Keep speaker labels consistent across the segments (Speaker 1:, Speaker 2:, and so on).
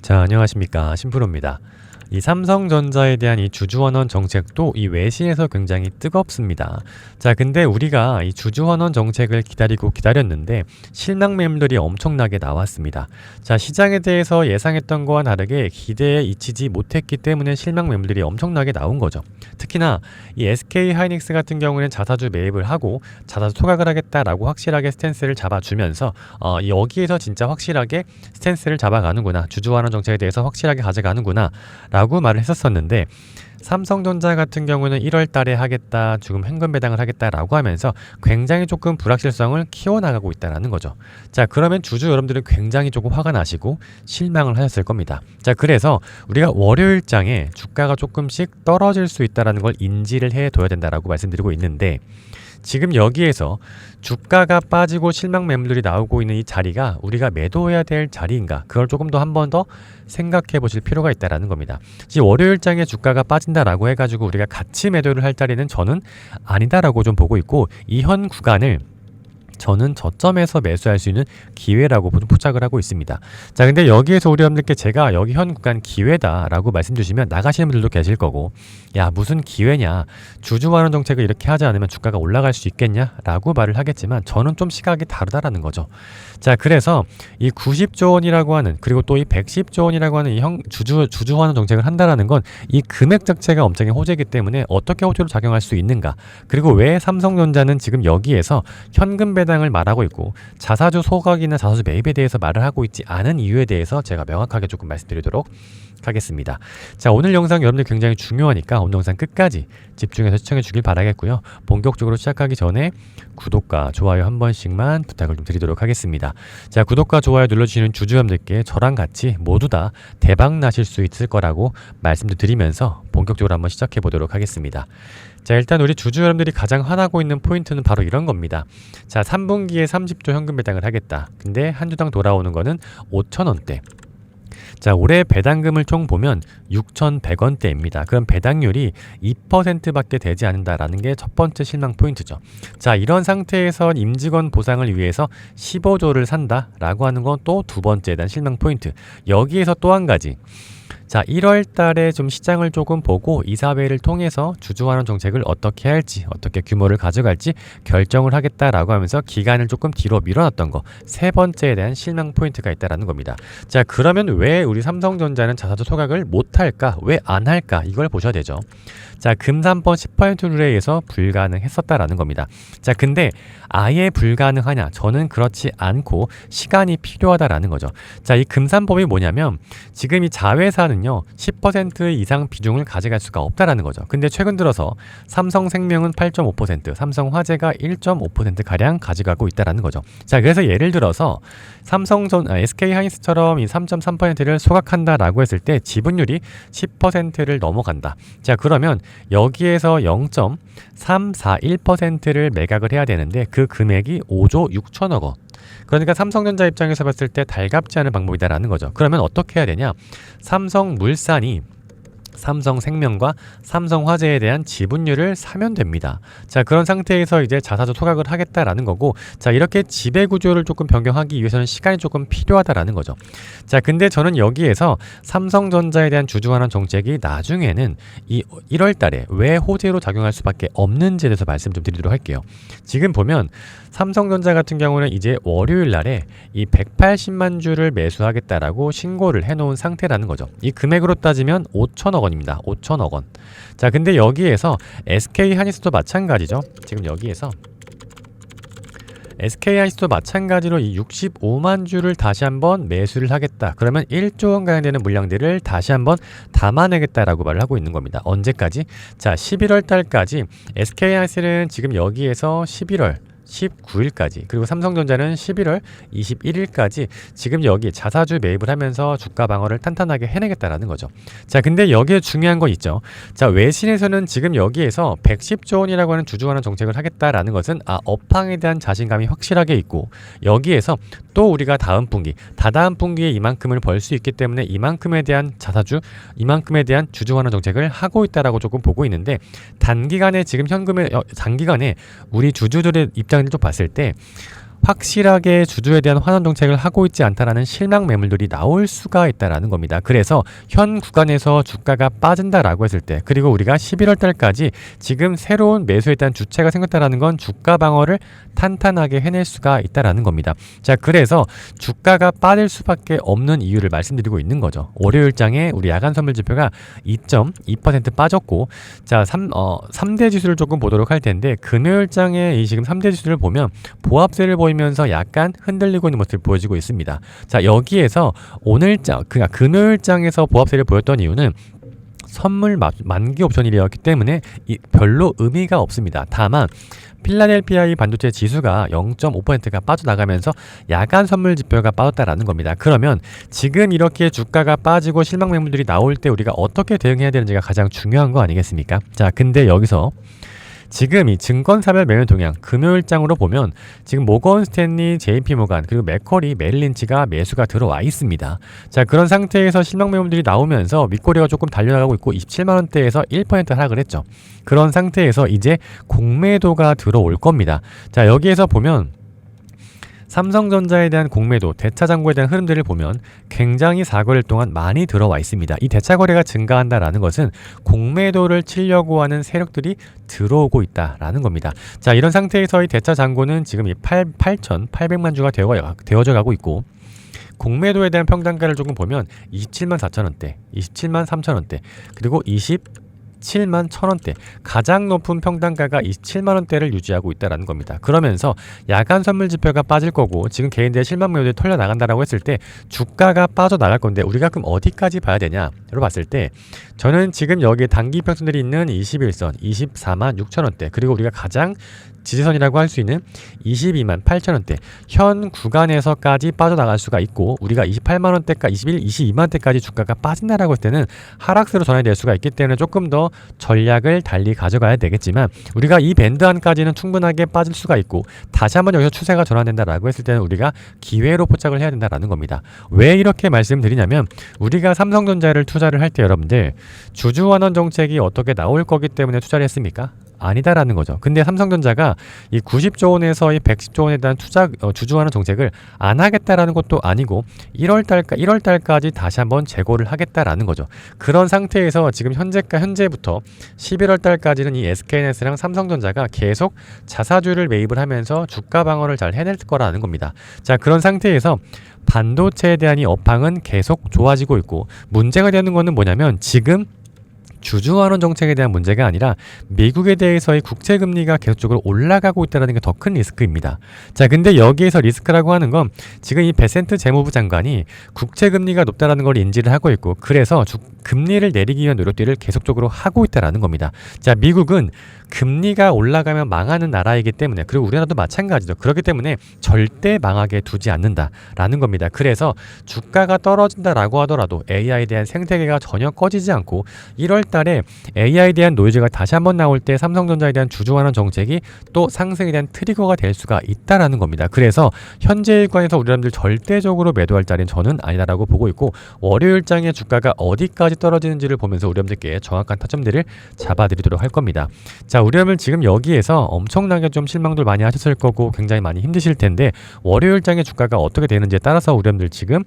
Speaker 1: 자, 안녕하십니까. 신프로입니다. 이 삼성전자에 대한 이 주주환원 정책도 이 외신에서 굉장히 뜨겁습니다. 자, 근데 우리가 이 주주환원 정책을 기다렸는데 실망 매물들이 엄청나게 나왔습니다. 자, 시장에 대해서 예상했던 거와 다르게 기대에 미치지 못했기 때문에 실망 매물들이 엄청나게 나온 거죠. 특히나 이 SK 하이닉스 같은 경우는 자사주 매입을 하고 자사주 토각을 하겠다라고 확실하게 스탠스를 잡아주면서 여기에서 진짜 확실하게 스탠스를 잡아가는구나, 주주환원 정책에 대해서 확실하게 가져가는구나 라고 말을 했었었는데, 삼성전자 같은 경우는 1월 달에 하겠다, 지금 현금 배당을 하겠다라고 하면서 굉장히 조금 불확실성을 키워나가고 있다는 거죠. 자, 그러면 주주 여러분들은 굉장히 조금 화가 나시고 실망을 하셨을 겁니다. 자, 그래서 우리가 월요일장에 주가가 조금씩 떨어질 수 있다는 걸 인지를 해둬야 된다라고 말씀드리고 있는데, 지금 여기에서 주가가 빠지고 실망 매물들이 나오고 있는 이 자리가 우리가 매도해야 될 자리인가, 그걸 조금 더 한 번 더 생각해 보실 필요가 있다는 겁니다. 지금 월요일장에 주가가 빠진다라고 해가지고 우리가 같이 매도를 할 자리는 저는 아니다라고 좀 보고 있고, 이 현 구간을 저는 저점에서 매수할 수 있는 기회라고 포착을 하고 있습니다. 자, 근데 여기에서 우리 여러분들께 제가 여기 현 구간 기회다라고 말씀 주시면 나가시는 분들도 계실 거고, 야, 무슨 기회냐, 주주환원 정책을 이렇게 하지 않으면 주가가 올라갈 수 있겠냐 라고 말을 하겠지만, 저는 좀 시각이 다르다라는 거죠. 자, 그래서 이 90조 원이라고 하는, 그리고 또 이 110조 원이라고 하는 이 주주환원 정책을 한다라는 건 이 금액 자체가 엄청나게 호재이기 때문에 어떻게 호재로 작용할 수 있는가, 그리고 왜 삼성전자는 지금 여기에서 현금 배당을 말하고 있고 자사주 소각이나 자사주 매입에 대해서 말을 하고 있지 않은 이유에 대해서 제가 명확하게 조금 말씀드리도록 하겠습니다. 자, 오늘 영상 여러분들 굉장히 중요하니까 오늘 영상 끝까지 집중해서 시청해 주길 바라겠고요. 본격적으로 시작하기 전에 구독과 좋아요 한 번씩만 부탁을 좀 드리도록 하겠습니다. 자, 구독과 좋아요 눌러주시는 주주님들께 저랑 같이 모두 다 대박 나실 수 있을 거라고 말씀도 드리면서 본격적으로 한번 시작해 보도록 하겠습니다. 자, 일단 우리 주주 여러분들이 가장 화나고 있는 포인트는 바로 이런 겁니다. 자, 3분기에 30조 현금 배당을 하겠다. 근데 한 주당 돌아오는 거는 5,000원대. 자, 올해 배당금을 총 보면 6,100원대입니다. 그럼 배당률이 2%밖에 되지 않는다라는 게 첫 번째 실망 포인트죠. 자, 이런 상태에서 임직원 보상을 위해서 15조를 산다라고 하는 건 또 두 번째에 대한 실망 포인트. 여기에서 또 한 가지. 자, 1월 달에 좀 시장을 조금 보고 이사회를 통해서 주주환원 정책을 어떻게 할지, 어떻게 규모를 가져갈지 결정을 하겠다라고 하면서 기간을 조금 뒤로 밀어놨던 거, 세 번째에 대한 실망 포인트가 있다라는 겁니다. 자, 그러면 왜 우리 삼성전자는 자사주 소각을 못할까, 왜 안 할까, 이걸 보셔야 되죠. 자, 금산번 10% 룰에 의해서 불가능했었다라는 겁니다. 자, 근데 아예 불가능하냐? 저는 그렇지 않고 시간이 필요하다라는 거죠. 자, 이 금산법이 뭐냐면 지금 이 자회사는요 10% 이상 비중을 가져갈 수가 없다라는 거죠. 근데 최근 들어서 삼성생명은 8.5%, 삼성화재가 1.5% 가량 가져가고 있다라는 거죠. 자, 그래서 예를 들어서 SK하이닉스처럼 이 3.3%를 소각한다라고 했을 때 지분율이 10%를 넘어간다. 자, 그러면 여기에서 0.341%를 매각을 해야 되는데 그 금액이 5조 6천억 원. 그러니까 삼성전자 입장에서 봤을 때 달갑지 않은 방법이다라는 거죠. 그러면 어떻게 해야 되냐? 삼성물산이 삼성생명과 삼성화재에 대한 지분율을 사면 됩니다. 자, 그런 상태에서 이제 자사주 소각을 하겠다라는 거고, 자, 이렇게 지배구조를 조금 변경하기 위해서는 시간이 조금 필요하다라는 거죠. 자, 근데 저는 여기에서 삼성전자에 대한 주주환원 정책이 나중에는 이 1월 달에 왜 호재로 작용할 수밖에 없는지에 대해서 말씀 좀 드리도록 할게요. 지금 보면 삼성전자 같은 경우는 이제 월요일 날에 이 180만 주를 매수하겠다라고 신고를 해놓은 상태라는 거죠. 이 금액으로 따지면 5천억 원입니다. 5천억 원. 자, 근데 여기에서 SK 하이닉스도 마찬가지죠. 지금 여기에서 SK 하이닉스도 마찬가지로 이 65만 주를 다시 한번 매수를 하겠다. 그러면 1조 원 가량 되는 물량들을 다시 한번 담아내겠다라고 말을 하고 있는 겁니다. 언제까지? 자, 11월 달까지 SK 하이닉스는 지금 여기에서 11월 19일까지, 그리고 삼성전자는 11월 21일까지 지금 여기 자사주 매입을 하면서 주가 방어를 탄탄하게 해내겠다라는 거죠. 자, 근데 여기에 중요한 거 있죠. 자, 외신에서는 지금 여기에서 110조 원이라고 하는 주주환원 정책을 하겠다라는 것은 업황에 대한 자신감이 확실하게 있고, 여기에서 또 우리가 다음 분기, 다다음 분기에 이만큼을 벌 수 있기 때문에 이만큼에 대한 자사주, 이만큼에 대한 주주환원 정책을 하고 있다라고 조금 보고 있는데, 단기간에 지금 현금에 단기간에 우리 주주들의 입장을 좀 봤을 때 확실하게 주주에 대한 환원 정책을 하고 있지 않다라는 실망 매물들이 나올 수가 있다라는 겁니다. 그래서 현 구간에서 주가가 빠진다라고 했을 때, 그리고 우리가 11월 달까지 지금 새로운 매수에 대한 주체가 생겼다라는 건 주가 방어를 탄탄하게 해낼 수가 있다라는 겁니다. 자, 그래서 주가가 빠질 수밖에 없는 이유를 말씀드리고 있는 거죠. 월요일장에 우리 야간 선물 지표가 2.2% 빠졌고, 자, 3대 지수를 조금 보도록 할 텐데, 금요일장에 이 지금 3대 지수를 보면 보합세를 보이면서 약간 흔들리고 있는 모습이 보여지고 있습니다. 자, 여기에서 오늘장, 그러니까 금요일장에서 보합세를 보였던 이유는 선물 만기 옵션이었기 때문에 별로 의미가 없습니다. 다만 필라델피아 이 반도체 지수가 0.5%가 빠져나가면서 야간 선물 지표가 빠졌다라는 겁니다. 그러면 지금 이렇게 주가가 빠지고 실망 매물들이 나올 때 우리가 어떻게 대응해야 되는지가 가장 중요한 거 아니겠습니까? 자, 근데 여기서 지금 이 증권사별 매매 동향 금요일장으로 보면 지금 모건 스탠리, JP모간, 그리고 맥커리, 메릴린치가 매수가 들어와 있습니다. 자, 그런 상태에서 실망 매물들이 나오면서 윗꼬리가 조금 달려나가고 있고 27만원대에서 1% 하락을 했죠. 그런 상태에서 이제 공매도가 들어올 겁니다. 자, 여기에서 보면 삼성전자에 대한 공매도, 대차 잔고에 대한 흐름들을 보면 굉장히 4거래일 동안 많이 들어와 있습니다. 이 대차 거래가 증가한다라는 것은 공매도를 치려고 하는 세력들이 들어오고 있다라는 겁니다. 자, 이런 상태에서 이 대차 잔고는 지금 이 8,800만 주가 되어져 가고 있고, 공매도에 대한 평단가를 조금 보면 27만 4천원대, 27만 3천원대, 그리고 27만 1,000원대, 가장 높은 평단가가 27만원대를 유지하고 있다는 겁니다. 그러면서 야간 선물 지표가 빠질 거고 지금 개인들의 실망 매물들이 털려 나간다라고 했을 때 주가가 빠져나갈 건데 우리가 그럼 어디까지 봐야 되냐로 봤을 때 저는 지금 여기에 단기 평선들이 있는 21선 24만 6천원대, 그리고 우리가 가장 지지선이라고 할 수 있는 22만 8천원대 현 구간에서까지 빠져나갈 수가 있고, 우리가 28만원대까지 22만원대까지 주가가 빠진다라고 했을 때는 하락세로 전환이 될 수가 있기 때문에 조금 더 전략을 달리 가져가야 되겠지만, 우리가 이 밴드 안까지는 충분하게 빠질 수가 있고 다시 한번 여기서 추세가 전환된다라고 했을 때는 우리가 기회로 포착을 해야 된다라는 겁니다. 왜 이렇게 말씀드리냐면, 우리가 삼성전자를 투자를 할 때 여러분들 주주환원 정책이 어떻게 나올 거기 때문에 투자를 했습니까? 아니다라는 거죠. 근데 삼성전자가 이 90조 원에서 이 110조 원에 대한 주주환원 정책을 안 하겠다라는 것도 아니고 1월 달까지 다시 한번 재고를 하겠다라는 거죠. 그런 상태에서 지금 현재부터 11월 달까지는 이 SK하이닉스랑 삼성전자가 계속 자사주를 매입을 하면서 주가 방어를 잘 해낼 거라는 겁니다. 자, 그런 상태에서 반도체에 대한 이 업황은 계속 좋아지고 있고, 문제가 되는 거는 뭐냐면 지금 주주환원 정책에 대한 문제가 아니라 미국에 대해서의 국채금리가 계속적으로 올라가고 있다는 게 더 큰 리스크입니다. 자, 근데 여기에서 리스크라고 하는 건 지금 이 베센트 재무부 장관이 국채금리가 높다는 걸 인지를 하고 있고, 그래서 금리를 내리기 위한 노력들을 계속적으로 하고 있다는 겁니다. 자, 미국은 금리가 올라가면 망하는 나라이기 때문에, 그리고 우리나라도 마찬가지죠. 그렇기 때문에 절대 망하게 두지 않는다라는 겁니다. 그래서 주가가 떨어진다라고 하더라도 AI에 대한 생태계가 전혀 꺼지지 않고 1월 달에 AI에 대한 노이즈가 다시 한번 나올 때 삼성전자에 대한 주주환원 정책이 또 상승에 대한 트리거가 될 수가 있다라는 겁니다. 그래서 현재 일관에서 우리 사람들 절대적으로 매도할 자리는 저는 아니다라고 보고 있고, 월요일장의 주가가 어디까지 떨어지는지를 보면서 우리 여러분들께 정확한 타점들을 잡아드리도록 할 겁니다. 자, 우리 여러분 지금 여기에서 엄청나게 좀 실망들 많이 하셨을 거고 굉장히 많이 힘드실 텐데, 월요일장의 주가가 어떻게 되는지에 따라서 우리 여러분들 지금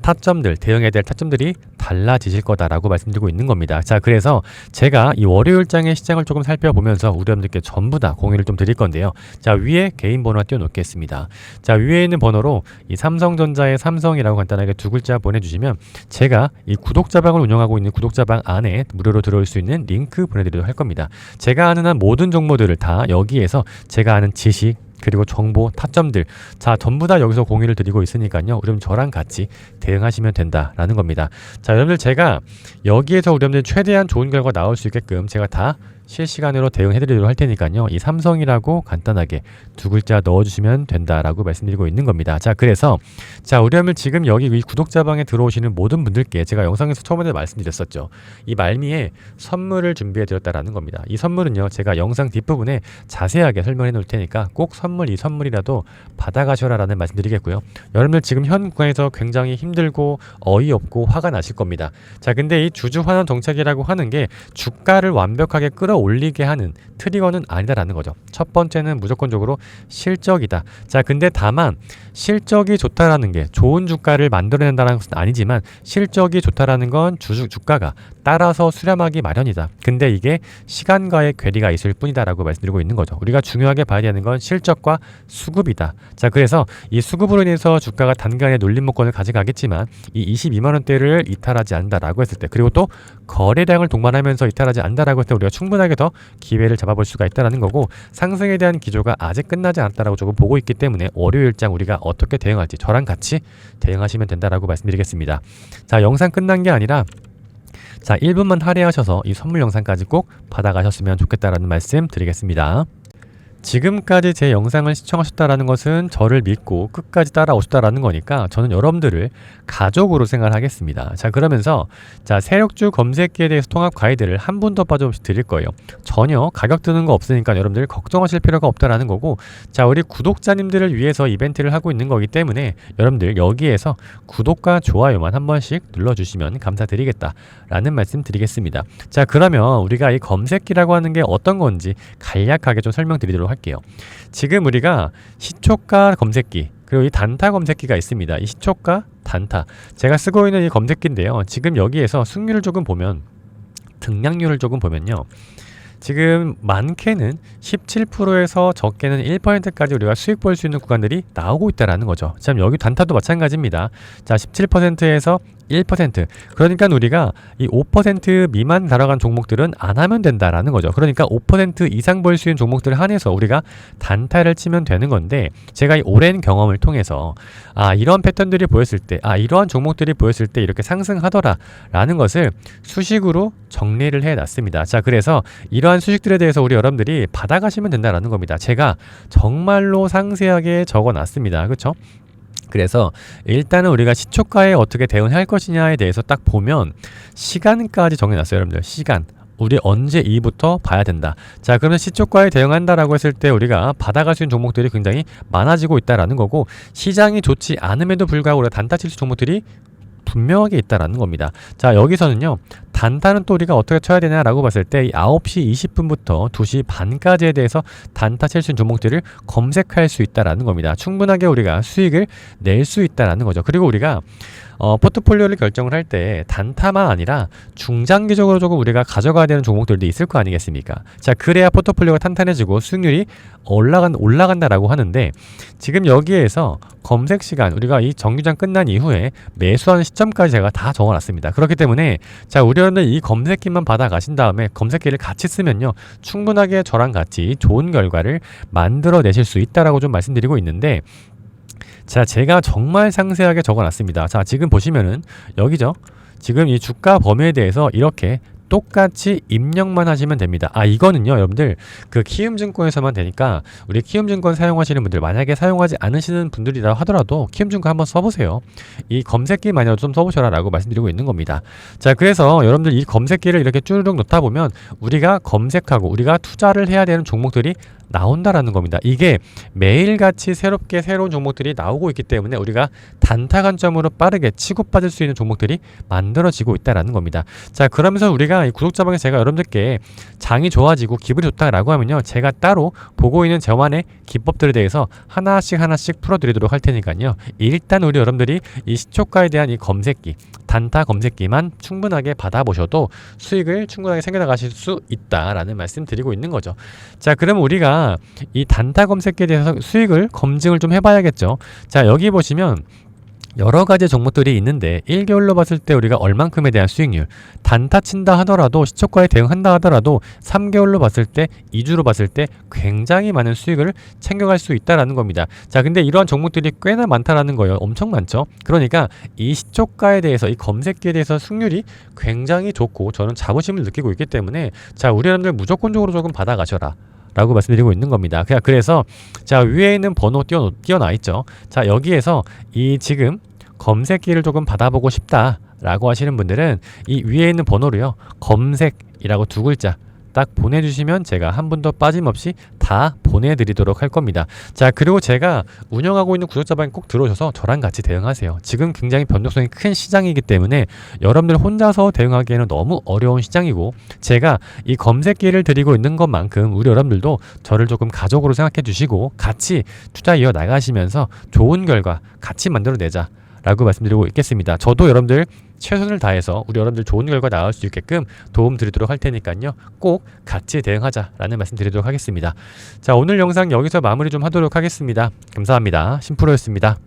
Speaker 1: 타점들, 대응해야 될 타점들이 달라지실 거다라고 말씀드리고 있는 겁니다. 자, 그래서 제가 이 월요일장의 시장을 조금 살펴보면서 우리 여러분들께 전부 다 공유를 좀 드릴 건데요. 자, 위에 개인 번호 띄워놓겠습니다. 자, 위에 있는 번호로 이 삼성전자의 삼성이라고 간단하게 두 글자 보내주시면 제가 이 구독자방을 운영하고 있는 구독자방 안에 무료로 들어올 수 있는 링크 보내드리도록 할 겁니다. 제가 아는 한 모든 정보들을 다 여기에서 제가 아는 지식, 그리고 정보, 타점들, 자, 전부 다 여기서 공유를 드리고 있으니까요. 여러분 저랑 같이 대응하시면 된다라는 겁니다. 자, 여러분들 제가 여기에서 우리 여러분들 최대한 좋은 결과 나올 수 있게끔 제가 다 실시간으로 대응해드리도록 할 테니까요. 이 삼성이라고 간단하게 두 글자 넣어주시면 된다라고 말씀드리고 있는 겁니다. 자, 그래서 자, 우리 여러분 지금 여기 이 구독자방에 들어오시는 모든 분들께 제가 영상에서 처음에 말씀드렸었죠. 이 말미에 선물을 준비해드렸다라는 겁니다. 이 선물은요, 제가 영상 뒷부분에 자세하게 설명해 놓을 테니까 꼭 이 선물이라도 받아가셔라라는 말씀드리겠고요. 여러분들 지금 현 구간에서 굉장히 힘들고 어이없고 화가 나실 겁니다. 자, 근데 이 주주환원 정책이라고 하는 게 주가를 완벽하게 끌어 끌어올리게 하는 트리거는 아니다라는 거죠. 첫 번째는 무조건적으로 실적이다. 자, 근데 다만 실적이 좋다라는 게 좋은 주가를 만들어낸다는 것은 아니지만 실적이 좋다라는 건 주가가 따라서 수렴하기 마련이다. 근데 이게 시간과의 괴리가 있을 뿐이다라고 말씀드리고 있는 거죠. 우리가 중요하게 봐야 되는 건 실적과 수급이다. 자, 그래서 이 수급으로 인해서 주가가 단간에 놀림목권을 가져가겠지만 이 22만 원대를 이탈하지 않는다라고 했을 때, 그리고 또 거래량을 동반하면서 이탈하지 않는다라고 했을 때 우리가 충분하게 더 기회를 잡아볼 수가 있다라는 거고, 상승에 대한 기조가 아직 끝나지 않았다라고 조금 보고 있기 때문에 월요일장 우리가 어떻게 대응할지 저랑 같이 대응하시면 된다라고 말씀드리겠습니다. 자, 영상 끝난 게 아니라 자, 1분만 할애하셔서 이 선물 영상까지 꼭 받아가셨으면 좋겠다라는 말씀 드리겠습니다. 지금까지 제 영상을 시청하셨다라는 것은 저를 믿고 끝까지 따라오셨다라는 거니까 저는 여러분들을 가족으로 생각하겠습니다. 자, 그러면서 자, 세력주 검색기에 대해서 통합 가이드를 한 분 더 빠짐없이 드릴 거예요. 전혀 가격 드는 거 없으니까 여러분들 걱정하실 필요가 없다라는 거고, 자, 우리 구독자님들을 위해서 이벤트를 하고 있는 거기 때문에 여러분들 여기에서 구독과 좋아요만 한 번씩 눌러주시면 감사드리겠다라는 말씀 드리겠습니다. 자, 그러면 우리가 이 검색기라고 하는 게 어떤 건지 간략하게 좀 설명드리도록 할게요. 지금 우리가 시초가 검색기 그리고 이 단타 검색기가 있습니다. 이 시초가 단타 제가 쓰고 있는 이 검색기인데요. 지금 여기에서 승률을 조금 보면, 등락률을 조금 보면요, 지금 많게는 17%에서 적게는 1%까지 우리가 수익 볼 수 있는 구간들이 나오고 있다라는 거죠. 참, 여기 단타도 마찬가지입니다. 자, 17%에서 1%. 그러니까 우리가 이 5% 미만 달아간 종목들은 안 하면 된다라는 거죠. 그러니까 5% 이상 벌 수 있는 종목들을 한해서 우리가 단타를 치면 되는 건데, 제가 이 오랜 경험을 통해서 이런 패턴들이 보였을 때, 이러한 종목들이 보였을 때 이렇게 상승하더라 라는 것을 수식으로 정리를 해 놨습니다. 자, 그래서 이러한 수식들에 대해서 우리 여러분들이 받아가시면 된다라는 겁니다. 제가 정말로 상세하게 적어 놨습니다. 그렇죠? 그래서 일단은 우리가 시초가에 어떻게 대응할 것이냐에 대해서 딱 보면 시간까지 정해놨어요. 여러분들, 시간 우리 언제 이부터 봐야 된다. 자, 그러면 시초가에 대응한다라고 했을 때 우리가 받아갈 수 있는 종목들이 굉장히 많아지고 있다라는 거고, 시장이 좋지 않음에도 불구하고 우리가 단타 칠 수 종목들이 분명하게 있다라는 겁니다. 자, 여기서는요, 단타는 또 우리가 어떻게 쳐야 되냐라고 봤을 때 9시 20분부터 2시 반까지에 대해서 단타 칠 수 있는 종목들을 검색할 수 있다라는 겁니다. 충분하게 우리가 수익을 낼 수 있다라는 거죠. 그리고 우리가 포트폴리오를 결정을 할 때 단타만 아니라 중장기적으로 조금 우리가 가져가야 되는 종목들도 있을 거 아니겠습니까? 자, 그래야 포트폴리오가 탄탄해지고 수익률이 올라간다라고 하는데, 지금 여기에서 검색 시간, 우리가 이 정규장 끝난 이후에 매수하는 시점까지 제가 다 적어놨습니다. 그렇기 때문에 자, 우리 여러분들 이 검색기만 받아가신 다음에 검색기를 같이 쓰면요, 충분하게 저랑 같이 좋은 결과를 만들어내실 수 있다라고 좀 말씀드리고 있는데, 자, 제가 정말 상세하게 적어놨습니다. 자, 지금 보시면은 여기죠. 지금 이 주가 범위에 대해서 이렇게 똑같이 입력만 하시면 됩니다. 이거는요, 여러분들 그 키움증권에서만 되니까 우리 키움증권 사용하시는 분들, 만약에 사용하지 않으시는 분들이라 하더라도 키움증권 한번 써보세요. 이 검색기만이라도 좀 써보셔라 라고 말씀드리고 있는 겁니다. 자, 그래서 여러분들 이 검색기를 이렇게 쭈르륵 놓다 보면 우리가 검색하고 우리가 투자를 해야 되는 종목들이 나온다라는 겁니다. 이게 매일같이 새롭게 새로운 종목들이 나오고 있기 때문에 우리가 단타 관점으로 빠르게 치고받을 수 있는 종목들이 만들어지고 있다라는 겁니다. 자, 그러면서 우리가 이 구독자방에 제가 여러분들께 장이 좋아지고 기분이 좋다라고 하면요, 제가 따로 보고 있는 저만의 기법들에 대해서 하나씩 풀어드리도록 할 테니까요, 일단 우리 여러분들이 이 시초가에 대한 이 검색기, 단타 검색기만 충분하게 받아보셔도 수익을 충분하게 챙겨나가실 수 있다라는 말씀 드리고 있는 거죠. 자, 그럼 우리가 이 단타 검색기에 대해서 수익을 검증을 좀 해봐야겠죠. 자, 여기 보시면 여러 가지 종목들이 있는데 1개월로 봤을 때 우리가 얼만큼에 대한 수익률, 단타 친다 하더라도 시초가에 대응한다 하더라도 3개월로 봤을 때, 2주로 봤을 때 굉장히 많은 수익을 챙겨갈 수 있다라는 겁니다. 자, 근데 이러한 종목들이 꽤나 많다라는 거예요. 엄청 많죠. 그러니까 이 시초가에 대해서, 이 검색기에 대해서 수익률이 굉장히 좋고 저는 자부심을 느끼고 있기 때문에 자, 우리 여러분들 무조건적으로 조금 받아가셔라 라고 말씀드리고 있는 겁니다. 그래서 자, 위에 있는 번호 띄어나 있죠. 자, 여기에서 이 지금 검색기를 조금 받아보고 싶다 라고 하시는 분들은 이 위에 있는 번호로요, 검색이라고 2글자 딱 보내주시면 제가 한 분도 빠짐없이 다 보내드리도록 할 겁니다. 자, 그리고 제가 운영하고 있는 구독자방에 꼭 들어오셔서 저랑 같이 대응하세요. 지금 굉장히 변동성이 큰 시장이기 때문에 여러분들 혼자서 대응하기에는 너무 어려운 시장이고, 제가 이 검색기를 드리고 있는 것만큼 우리 여러분들도 저를 조금 가족으로 생각해 주시고 같이 투자 이어 나가시면서 좋은 결과 같이 만들어내자 라고 말씀드리고 있겠습니다. 저도 여러분들 최선을 다해서 우리 여러분들 좋은 결과 나올 수 있게끔 도움 드리도록 할 테니까요. 꼭 같이 대응하자라는 말씀 드리도록 하겠습니다. 자, 오늘 영상 여기서 마무리 좀 하도록 하겠습니다. 감사합니다. 심프로였습니다.